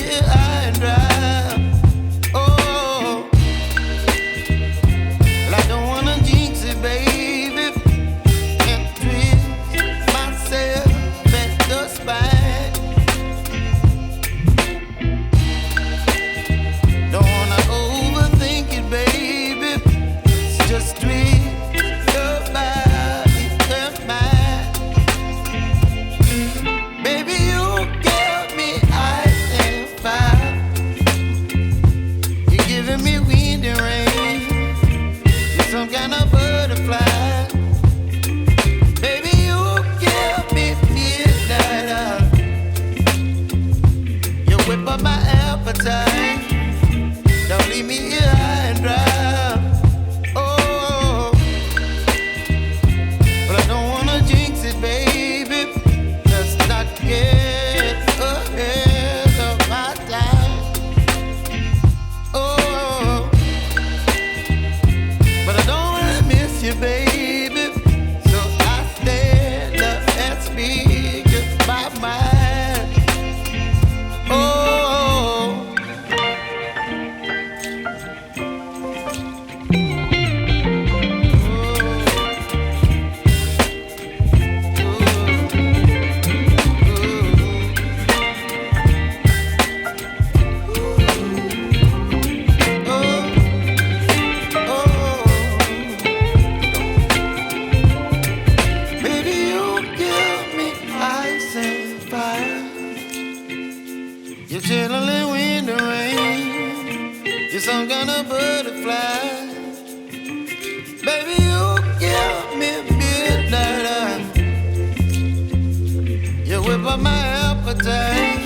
here high and dry. Oh, well, I don't wanna jinx it, baby, and twist myself at the spine. Don't wanna overthink it, baby. It's just twist your body and mine. Baby, you give me ice and fire. You're giving me wind and rain. You're some kind of butterfly. Baby, you give me midnight. You whip up my appetite. Don't leave me here high and dry. Oh, but I don't wanna jinx it, baby. Let's not get ahead of my time. Oh, but I don't wanna miss you, baby. So I stand up and speak just my mind. Oh. Baby, you give me ice and fire. You're chilling wind and rain. You're some kind of butterfly. Baby, you give me midnight. You whip up my appetite.